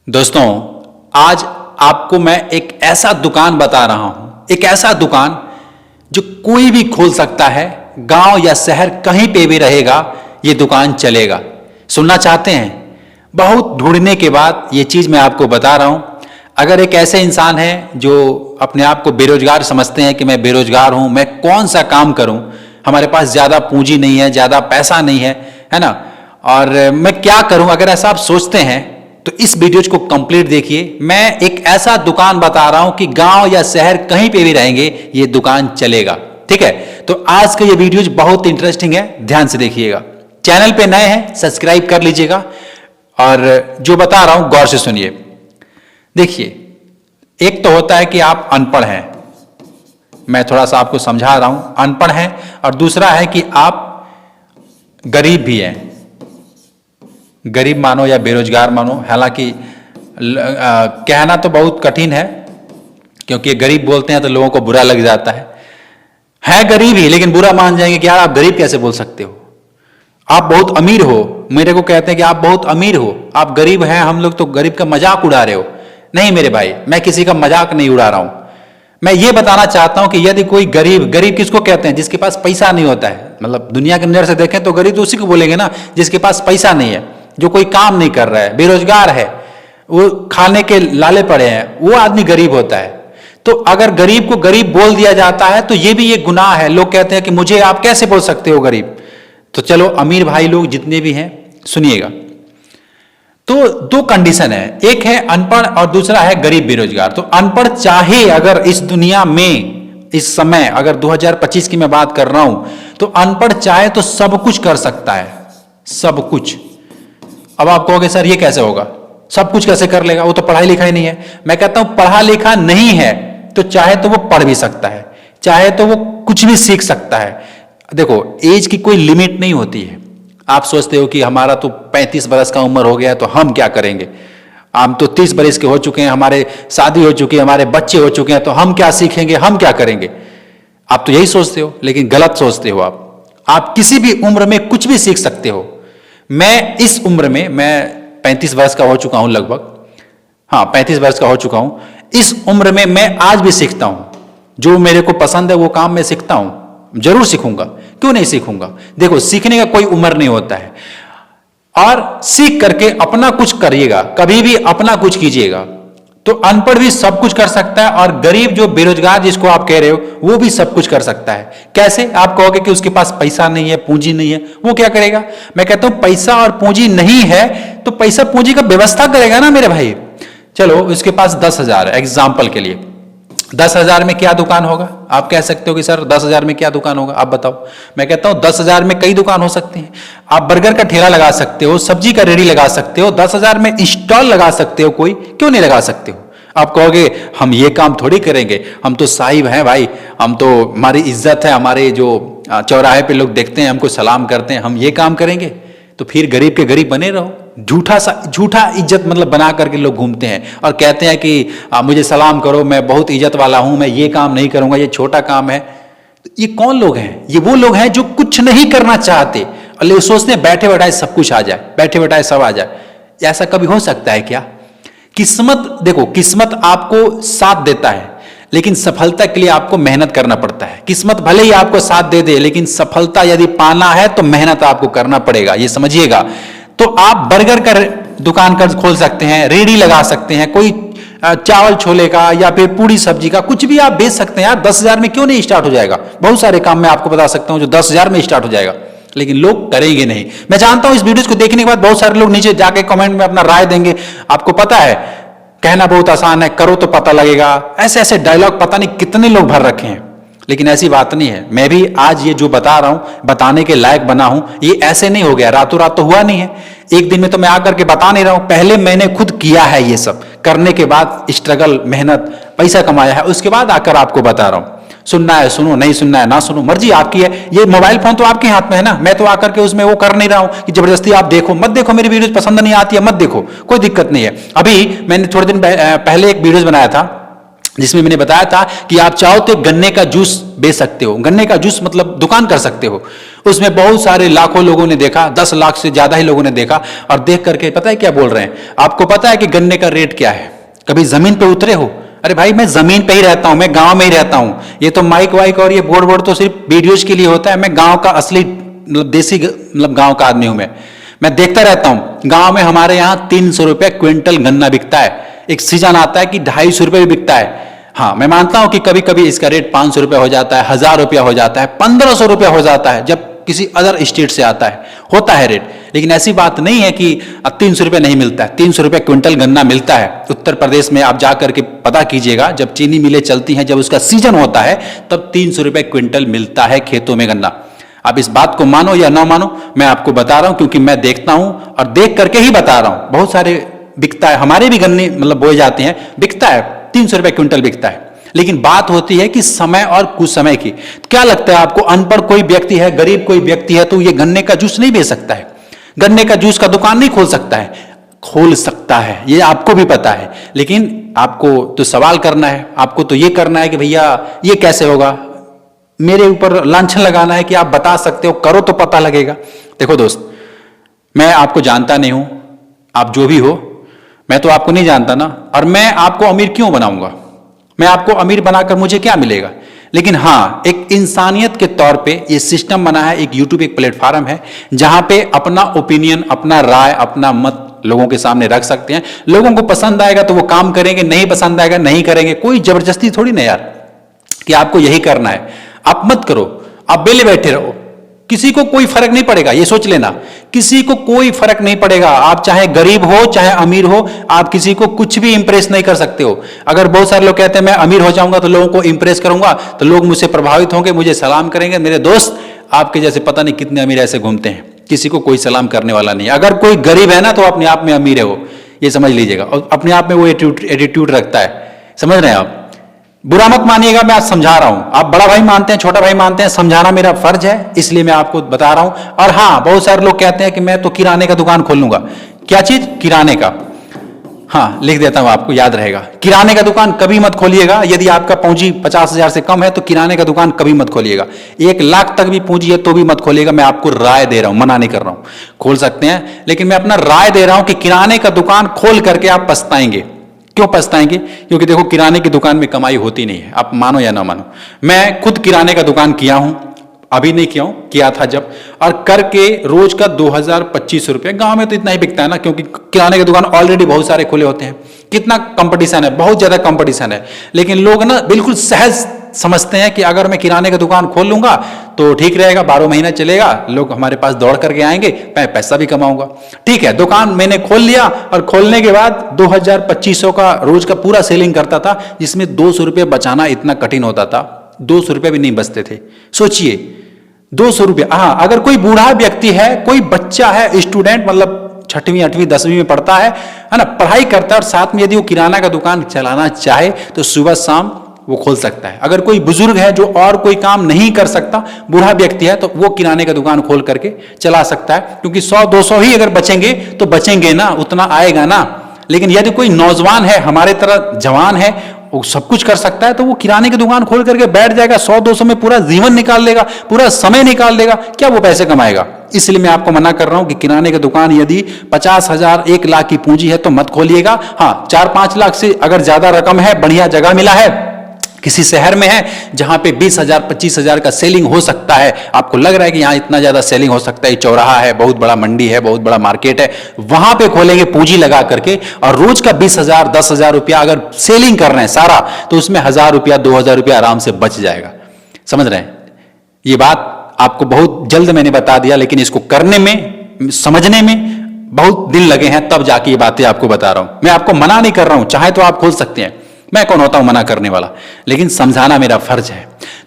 दोस्तों, आज आपको मैं एक ऐसा दुकान बता रहा हूं, एक ऐसा दुकान जो कोई भी खोल सकता है। गांव या शहर कहीं पे भी रहेगा, ये दुकान चलेगा। सुनना चाहते हैं? बहुत ढूंढने के बाद ये चीज मैं आपको बता रहा हूं। अगर एक ऐसे इंसान है जो अपने आप को बेरोजगार समझते हैं कि मैं बेरोजगार हूं, मैं कौन सा काम करूं, हमारे पास ज्यादा पूंजी नहीं है, ज्यादा पैसा नहीं है ना, और मैं क्या करूं, अगर ऐसा आप सोचते हैं तो इस वीडियो को कंप्लीट देखिए। मैं एक ऐसा दुकान बता रहा हूं कि गांव या शहर कहीं पे भी रहेंगे, ये दुकान चलेगा। ठीक है, तो आज का ये वीडियो बहुत इंटरेस्टिंग है, ध्यान से देखिएगा। चैनल पे नए हैं सब्सक्राइब कर लीजिएगा, और जो बता रहा हूं गौर से सुनिए। देखिए, एक तो होता है कि आप अनपढ़ हैं, मैं थोड़ा सा आपको समझा रहा हूं, अनपढ़ हैं, और दूसरा है कि आप गरीब भी हैं। गरीब मानो या बेरोजगार मानो, हालांकि कहना तो बहुत कठिन है, क्योंकि गरीब बोलते हैं तो लोगों को बुरा लग जाता है गरीब ही, लेकिन बुरा मान जाएंगे कि यार आप गरीब कैसे बोल सकते हो, आप बहुत अमीर हो। मेरे को कहते हैं कि आप बहुत अमीर हो, आप गरीब हैं, हम लोग तो गरीब का मजाक उड़ा रहे हो। नहीं मेरे भाई, मैं किसी का मजाक नहीं उड़ा रहा हूं। मैं ये बताना चाहता हूं कि यदि कोई गरीब, गरीब किसको कहते हैं? जिसके पास पैसा नहीं होता है। मतलब दुनिया के नजर से देखें तो गरीब तो उसी को बोलेंगे ना, जिसके पास पैसा नहीं है, जो कोई काम नहीं कर रहा है, बेरोजगार है, वो खाने के लाले पड़े हैं, वो आदमी गरीब होता है। तो अगर गरीब को गरीब बोल दिया जाता है तो ये भी एक गुनाह है। लोग कहते हैं कि मुझे आप कैसे बोल सकते हो गरीब। तो चलो, अमीर भाई लोग जितने भी हैं सुनिएगा। तो दो कंडीशन है, एक है अनपढ़ और दूसरा है गरीब बेरोजगार। तो अनपढ़ चाहे अगर इस दुनिया में इस समय, अगर 2025 की मैं बात कर रहा हूं, तो अनपढ़ चाहे तो सब कुछ कर सकता है, सब कुछ। अब आप कहोगे सर ये कैसे होगा, सब कुछ कैसे कर लेगा, वो तो पढ़ाई लिखाई नहीं है। मैं कहता हूं पढ़ा लिखा नहीं है तो चाहे तो वो पढ़ भी सकता है, चाहे तो वो कुछ भी सीख सकता है। देखो, एज की कोई लिमिट नहीं होती है। आप सोचते हो कि हमारा तो 35 बरस का उम्र हो गया तो हम क्या करेंगे, हम तो 30 बरस के हो चुके हैं, हमारे शादी हो चुकी है, हमारे बच्चे हो चुके हैं, तो हम क्या सीखेंगे, हम क्या करेंगे। आप तो यही सोचते हो, लेकिन गलत सोचते हो। आप किसी भी उम्र में कुछ भी सीख सकते हो। मैं इस उम्र में, मैं 35 वर्ष का हो चुका हूं लगभग, हाँ 35 वर्ष का हो चुका हूं। इस उम्र में मैं आज भी सीखता हूं, जो मेरे को पसंद है वो काम मैं सीखता हूं, जरूर सीखूंगा, क्यों नहीं सीखूंगा। देखो, सीखने का कोई उम्र नहीं होता है, और सीख करके अपना कुछ करिएगा, कभी भी अपना कुछ कीजिएगा। तो अनपढ़ भी सब कुछ कर सकता है, और गरीब जो बेरोजगार जिसको आप कह रहे हो, वो भी सब कुछ कर सकता है। कैसे? आप कहोगे कि उसके पास पैसा नहीं है, पूंजी नहीं है, वो क्या करेगा? मैं कहता हूं पैसा और पूंजी नहीं है तो पैसा पूंजी का व्यवस्था करेगा ना मेरे भाई। चलो, उसके पास 10,000 है, एग्जाम्पल के लिए 10,000 में क्या दुकान होगा? आप कह सकते हो कि सर 10,000 में क्या दुकान होगा, आप बताओ। मैं कहता हूं 10,000 में कई दुकान हो सकती हैं। आप बर्गर का ठेला लगा सकते हो, सब्जी का रेडी लगा सकते हो, 10,000 में स्टॉल लगा सकते हो, कोई क्यों नहीं लगा सकते हो। आप कहोगे हम ये काम थोड़ी करेंगे, हम तो साहिब हैं भाई, हम तो, हमारी इज्जत है, हमारे जो चौराहे पे लोग देखते हैं हमको सलाम करते हैं, हम ये काम करेंगे। तो फिर गरीब के गरीब बने रहो। झूठा इज्जत मतलब बना करके लोग घूमते हैं और कहते हैं कि मुझे सलाम करो, मैं बहुत इज्जत वाला हूं, मैं ये काम नहीं करूंगा, ये छोटा काम है। तो ये कौन लोग हैं? ये वो लोग हैं जो कुछ नहीं करना चाहते और लोग सोचते हैं बैठे बैठाए सब कुछ आ जाए, बैठे बैठाए सब आ जाए। ऐसा कभी हो सकता है क्या? किस्मत, देखो, किस्मत आपको साथ देता है, लेकिन सफलता के लिए आपको मेहनत करना पड़ता है। किस्मत भले ही आपको साथ दे दे, लेकिन सफलता यदि पाना है तो मेहनत आपको करना पड़ेगा, ये समझिएगा। तो आप बर्गर का दुकान कर खोल सकते हैं, रेडी लगा सकते हैं, कोई चावल छोले का या फिर पूरी सब्जी का कुछ भी आप बेच सकते हैं। यार 10,000 में क्यों नहीं स्टार्ट हो जाएगा? बहुत सारे काम मैं आपको बता सकता हूं जो 10,000 में स्टार्ट हो जाएगा, लेकिन लोग करेंगे नहीं। मैं जानता हूं इस वीडियो को देखने के बाद बहुत सारे लोग नीचे जाके कमेंट में अपना राय देंगे। आपको पता है, कहना बहुत आसान है, करो तो पता लगेगा, ऐसे ऐसे डायलॉग पता नहीं कितने लोग भर रखे हैं, लेकिन ऐसी बात नहीं है। मैं भी आज ये जो बता रहा हूं, बताने के लायक बना हूं, ये ऐसे नहीं हो गया, रातों रात तो हुआ नहीं है। एक दिन में तो मैं आकर के बता नहीं रहा हूं, पहले मैंने खुद किया है, ये सब करने के बाद स्ट्रगल, मेहनत, पैसा कमाया है, उसके बाद आकर आपको बता रहा हूं। सुनना है सुनो, नहीं सुनना है ना सुनो, मर्जी आपकी है। ये मोबाइल फोन तो आपके हाथ में है ना, मैं तो आकर के उसमें वो कर नहीं रहा हूं कि जबरदस्ती आप देखो, मत देखो, मेरी वीडियोस पसंद नहीं आती है मत देखो, कोई दिक्कत नहीं है। अभी मैंने थोड़े दिन पहले एक वीडियोस बनाया था, जिसमें मैंने बताया था कि आप चाहो तो गन्ने का जूस बेच सकते हो। गन्ने का जूस मतलब दुकान कर सकते हो। उसमें बहुत सारे लाखों लोगों ने देखा, 10 लाख से ज्यादा ही लोगों ने देखा, और देख करके पता है क्या बोल रहे हैं? आपको पता है कि गन्ने का रेट क्या है? कभी जमीन पे उतरे हो? अरे भाई मैं जमीन पे ही रहता हूं, मैं गांव में ही रहता हूं। ये तो माइक वाइक और ये बोर्ड बोर्ड तो सिर्फ वीडियोज के लिए होता है। मैं गांव का असली मतलब देसी मतलब गांव का आदमी हूं। मैं देखता रहता हूं। गांव में हमारे यहां 300 रुपए क्विंटल गन्ना बिकता है। एक सीजन आता है कि 250 रुपए भी बिकता है। हाँ, मैं मानता हूं कि कभी कभी इसका रेट 500 रुपए हो जाता है, 1000 रुपया हो जाता है, 1500 रुपया हो जाता है जब किसी अदर स्टेट से आता है, होता है रेट। लेकिन ऐसी बात नहीं है कि 300 रुपये नहीं मिलता है। 300 रुपये क्विंटल गन्ना मिलता है। उत्तर प्रदेश में आप जाकर के पता कीजिएगा, जब चीनी मिलें चलती हैं, जब उसका सीजन होता है, तब 300 रुपये क्विंटल मिलता है खेतों में गन्ना। आप इस बात को मानो या ना मानो, मैं आपको बता रहा हूं क्योंकि मैं देखता हूं और देख करके ही बता रहा हूं। बहुत सारे बिकता है, हमारे भी गन्ने मतलब बोए जाते हैं, बिकता है 300 रुपये क्विंटल बिकता है। लेकिन बात होती है कि समय और कुछ समय की। क्या लगता है आपको, अनपढ़ कोई व्यक्ति है, गरीब कोई व्यक्ति है, तो ये गन्ने का जूस नहीं बेच सकता है? गन्ने का जूस का दुकान नहीं खोल सकता है? खोल सकता है, ये आपको भी पता है। लेकिन आपको तो सवाल करना है, आपको तो ये करना है कि भैया ये कैसे होगा, मेरे ऊपर लांछन लगाना है कि आप बता सकते हो, करो तो पता लगेगा। देखो दोस्त, मैं आपको जानता नहीं हूं, आप जो भी हो, मैं तो आपको नहीं जानता ना, और मैं आपको अमीर क्यों बनाऊंगा? मैं आपको अमीर बनाकर मुझे क्या मिलेगा? लेकिन हाँ, एक इंसानियत के तौर पे ये सिस्टम बना है, एक यूट्यूब एक प्लेटफॉर्म है जहां पे अपना ओपिनियन, अपना राय, अपना मत लोगों के सामने रख सकते हैं। लोगों को पसंद आएगा तो वो काम करेंगे, नहीं पसंद आएगा नहीं करेंगे। कोई जबरदस्ती थोड़ी ना यार कि आपको यही करना है। आप मत करो, आप बेले बैठे रहो, किसी को कोई फर्क नहीं पड़ेगा। ये सोच लेना, किसी को कोई फर्क नहीं पड़ेगा। आप चाहे गरीब हो चाहे अमीर हो, आप किसी को कुछ भी इंप्रेस नहीं कर सकते हो। अगर बहुत सारे लोग कहते हैं मैं अमीर हो जाऊंगा तो लोगों को इंप्रेस करूंगा, तो लोग मुझसे प्रभावित होंगे, मुझे सलाम करेंगे। मेरे दोस्त, आपके जैसे पता नहीं कितने अमीर ऐसे घूमते हैं, किसी को कोई सलाम करने वाला नहीं। अगर कोई गरीब है ना तो अपने आप में अमीर है वो, ये समझ लीजिएगा, और अपने आप में वो एटीट्यूड रखता है। समझ रहे हैं आप? बुरा मत मानिएगा, मैं आज समझा रहा हूं। आप बड़ा भाई मानते हैं, छोटा भाई मानते हैं, समझाना मेरा फर्ज है, इसलिए मैं आपको बता रहा हूं। और हां, बहुत सारे लोग कहते हैं कि मैं तो किराने का दुकान खोल लूंगा। क्या चीज? किराने का। हाँ, लिख देता हूं, आपको याद रहेगा। किराने का दुकान कभी मत खोलिएगा। यदि आपका पूंजी 50,000 से कम है तो किराने का दुकान कभी मत खोलिएगा। 1 लाख तक भी पूंजी है तो भी मत खोलिएगा। मैं आपको राय दे रहा हूं, मना नहीं कर रहा हूं। खोल सकते हैं, लेकिन मैं अपना राय दे रहा हूं कि किराने का दुकान खोल करके आप पछताएंगे। क्यों पछताएंगे? क्योंकि देखो, किराने की दुकान में कमाई होती नहीं है, आप मानो या ना मानो। मैं खुद किराने का दुकान किया हूं, अभी नहीं किया हूं, किया था जब, और करके रोज का 2000-2500 रुपये। गांव में तो इतना ही बिकता है ना, क्योंकि किराने की दुकान ऑलरेडी बहुत सारे खुले होते हैं। कितना कंपटीशन है, बहुत ज्यादा कंपटीशन है। लेकिन लोग ना बिल्कुल सहज समझते हैं कि अगर मैं किराने का दुकान खोल लूंगा तो ठीक रहेगा, 12 महीना चलेगा, लोग हमारे पास दौड़ करके आएंगे, मैं पैसा भी कमाऊंगा। ठीक है, दुकान मैंने खोल लिया, और खोलने के बाद 2000-2500 का रोज का पूरा सेलिंग करता था, जिसमें 200 रुपये बचाना इतना कठिन होता था। 200 रुपये भी नहीं बचते थे। सोचिए, 200 रुपये। हाँ, अगर कोई बूढ़ा व्यक्ति है, कोई बच्चा है, स्टूडेंट, मतलब 6वीं 8वीं 10वीं में पढ़ता है ना, पढ़ाई करता है, और साथ में यदि वो किराना का दुकान चलाना चाहे तो सुबह शाम वो खोल सकता है। अगर कोई बुजुर्ग है जो और कोई काम नहीं कर सकता, बूढ़ा व्यक्ति है, तो वो किराने का दुकान खोल करके चला सकता है। क्योंकि 100-200 ही अगर बचेंगे तो बचेंगे ना, उतना आएगा ना। लेकिन यदि कोई नौजवान है, हमारे तरह जवान है, वो सब कुछ कर सकता है, तो वो किराने की दुकान खोल करके बैठ जाएगा, 100-200 में पूरा जीवन निकाल लेगा, पूरा समय निकाल लेगा। क्या वो पैसे कमाएगा? इसलिए मैं आपको मना कर रहा हूं कि किराने की दुकान यदि 50,000 1 लाख की पूंजी है तो मत खोलिएगा। हाँ, 4-5 लाख से अगर ज्यादा रकम है, बढ़िया जगह मिला है, किसी शहर में है जहां पे 20,000 25,000 का सेलिंग हो सकता है, आपको लग रहा है कि यहां इतना ज्यादा सेलिंग हो सकता है, चौराहा है, बहुत बड़ा मंडी है, बहुत बड़ा मार्केट है, वहां पे खोलेंगे पूंजी लगा करके, और रोज का 20,000 10,000 रुपया अगर सेलिंग कर रहे हैं सारा, तो उसमें 1,000 रुपया 2,000 रुपया आराम से बच जाएगा। समझ रहे हैं? ये बात आपको बहुत जल्द मैंने बता दिया, लेकिन इसको करने में, समझने में बहुत दिन लगे हैं, तब जाके ये बातें आपको बता रहा हूं। मैं आपको मना नहीं कर रहा हूं, चाहे तो आप खोल सकते हैं, मैं कौन होता हूं मना करने वाला, लेकिन समझाना मेरा फर्ज है।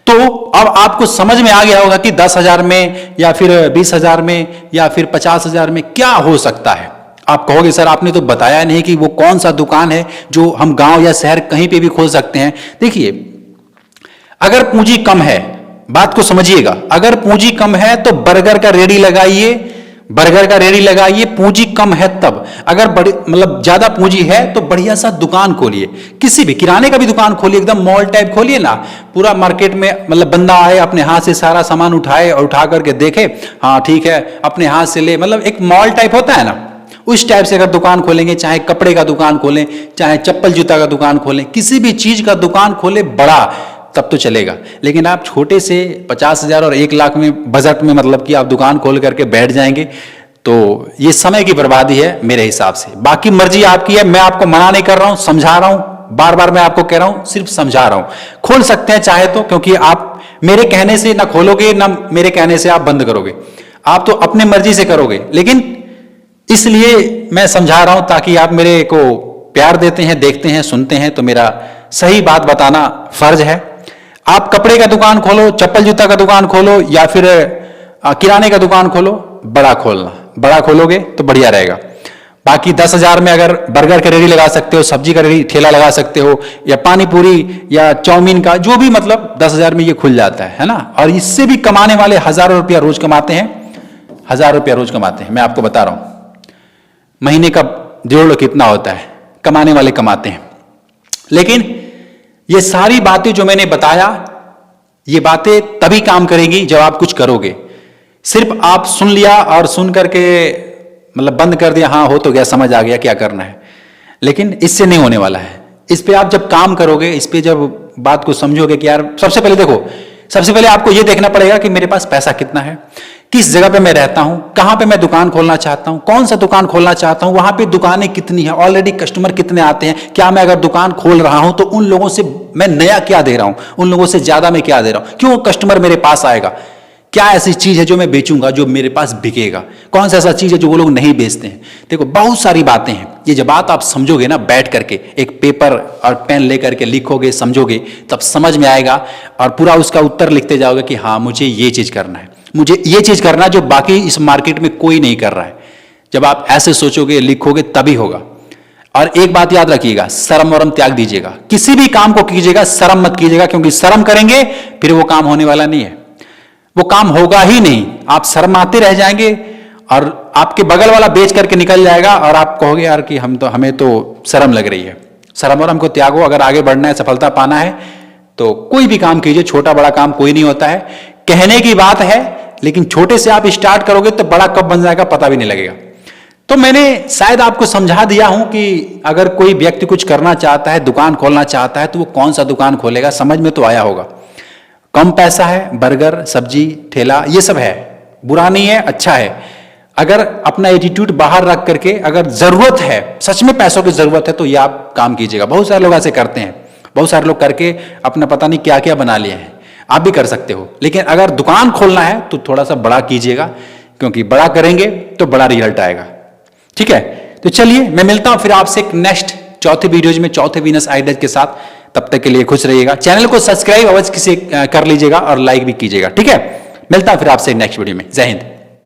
तो अब आपको समझ में आ गया होगा कि 10,000 में या फिर 20,000 में या फिर 50,000 में क्या हो सकता है। आप कहोगे सर आपने तो बताया नहीं कि वो कौन सा दुकान है जो हम गांव या शहर कहीं पे भी खोल सकते हैं। देखिए, अगर पूंजी कम है, बात को समझिएगा, अगर पूंजी कम है तो बर्गर का रेडी लगाइए, बर्गर का रेडी लगाइए, पूंजी कम है तब। अगर बड़ी मतलब ज्यादा पूंजी है तो बढ़िया सा दुकान खोलिए, किसी भी किराने का भी दुकान खोलिए, एकदम मॉल टाइप खोलिए ना। पूरा मार्केट में मतलब बंदा आए, अपने हाथ से सारा सामान उठाए और उठा करके देखे, हाँ ठीक है, अपने हाथ से ले, मतलब एक मॉल टाइप होता है ना, उस टाइप से अगर दुकान खोलेंगे, चाहे कपड़े का दुकान खोलें, चाहे चप्पल जूता का दुकान खोलें, किसी भी चीज का दुकान खोले बड़ा, तब तो चलेगा। लेकिन आप छोटे से 50,000 और 1 लाख में बजट में मतलब कि आप दुकान खोल करके बैठ जाएंगे तो ये समय की बर्बादी है मेरे हिसाब से। बाकी मर्जी आपकी है, मैं आपको मना नहीं कर रहा हूं, समझा रहा हूं, बार बार मैं आपको कह रहा हूं, सिर्फ समझा रहा हूं। खोल सकते हैं चाहे तो, क्योंकि आप मेरे कहने से ना खोलोगे ना मेरे कहने से आप बंद करोगे, आप तो अपने मर्जी से करोगे। लेकिन इसलिए मैं समझा रहा हूं ताकि आप मेरे को प्यार देते हैं, देखते हैं, सुनते हैं, तो मेरा सही बात बताना फर्ज है। आप कपड़े का दुकान खोलो, चप्पल जूता का दुकान खोलो, या फिर किराने का दुकान खोलो, बड़ा खोलना, बड़ा खोलोगे तो बढ़िया रहेगा। बाकी 10,000 में अगर बर्गर का रेडी लगा सकते हो, सब्जी का रेडी ठेला लगा सकते हो, या पानी पूरी या चाउमीन का, जो भी, मतलब 10,000 में ये खुल जाता है ना। और इससे भी कमाने वाले हजारों रुपया रोज कमाते हैं, 1,000 रुपया रोज कमाते हैं, मैं आपको बता रहा हूं। महीने का जोड़ कितना होता है, कमाने वाले कमाते हैं। लेकिन ये सारी बातें जो मैंने बताया, ये बातें तभी काम करेगी जब आप कुछ करोगे। सिर्फ आप सुन लिया और सुन करके मतलब बंद कर दिया, हाँ हो तो गया, समझ आ गया क्या करना है, लेकिन इससे नहीं होने वाला है। इस पे आप जब काम करोगे, इस पे जब बात को समझोगे कि यार, सबसे पहले देखो, सबसे पहले आपको यह देखना पड़ेगा कि मेरे पास पैसा कितना है, किस जगह पे मैं रहता हूं, कहां पे मैं दुकान खोलना चाहता हूं, कौन सा दुकान खोलना चाहता हूं, वहां पे दुकानें कितनी है, ऑलरेडी कस्टमर कितने आते हैं, क्या मैं अगर दुकान खोल रहा हूं तो उन लोगों से मैं नया क्या दे रहा हूं, उन लोगों से ज्यादा मैं क्या दे रहा हूं, क्यों कस्टमर मेरे पास आएगा, क्या ऐसी चीज है जो मैं बेचूंगा जो मेरे पास बिकेगा, कौन सा ऐसा चीज है जो वो लोग नहीं बेचते हैं। देखो बहुत सारी बातें हैं, ये जब बात आप समझोगे ना, बैठ करके एक पेपर और पेन लेकर के लिखोगे, समझोगे, तब समझ में आएगा और पूरा उसका उत्तर लिखते जाओगे कि हाँ मुझे ये चीज करना है, मुझे ये चीज करना है जो बाकी इस मार्केट में कोई नहीं कर रहा है। जब आप ऐसे सोचोगे, लिखोगे, तभी होगा। और एक बात याद रखिएगा, शर्म वरम त्याग दीजिएगा, किसी भी काम को कीजिएगा शर्म मत कीजिएगा, क्योंकि शर्म करेंगे फिर वो काम होने वाला नहीं है, वो काम होगा ही नहीं। आप शर्माते रह जाएंगे और आपके बगल वाला बेच करके निकल जाएगा और आप कहोगे यार कि हमें तो शर्म लग रही है। शर्म वरम को त्यागो, अगर आगे बढ़ना है, सफलता पाना है तो कोई भी काम कीजिए, छोटा बड़ा काम कोई नहीं होता है, कहने की बात है, लेकिन छोटे से आप स्टार्ट करोगे तो बड़ा कब बन जाएगा पता भी नहीं लगेगा। तो मैंने शायद आपको समझा दिया हूं कि अगर कोई व्यक्ति कुछ करना चाहता है, दुकान खोलना चाहता है, तो वो कौन सा दुकान खोलेगा, समझ में तो आया होगा। कम पैसा है, बर्गर, सब्जी, ठेला, ये सब है, बुरा नहीं है, अच्छा है। अगर अपना एटीट्यूड बाहर रख करके, अगर जरूरत है, सच में पैसों की जरूरत है, तो ये आप काम कीजिएगा। बहुत सारे लोग ऐसे करते हैं, बहुत सारे लोग करके अपना पता नहीं क्या क्या बना लिए हैं, आप भी कर सकते हो। लेकिन अगर दुकान खोलना है तो थोड़ा सा बड़ा कीजिएगा, क्योंकि बड़ा करेंगे तो बड़ा रिजल्ट आएगा। ठीक है, तो चलिए मैं मिलता हूं फिर आपसे एक नेक्स्ट चौथे वीडियोज में, चौथे वीनस आइडियाज के साथ। तब तक के लिए खुश रहिएगा, चैनल को सब्सक्राइब अवश्य किसी कर लीजिएगा और लाइक भी कीजिएगा। ठीक है, मिलता हूं फिर आपसे नेक्स्ट वीडियो में। जय हिंद।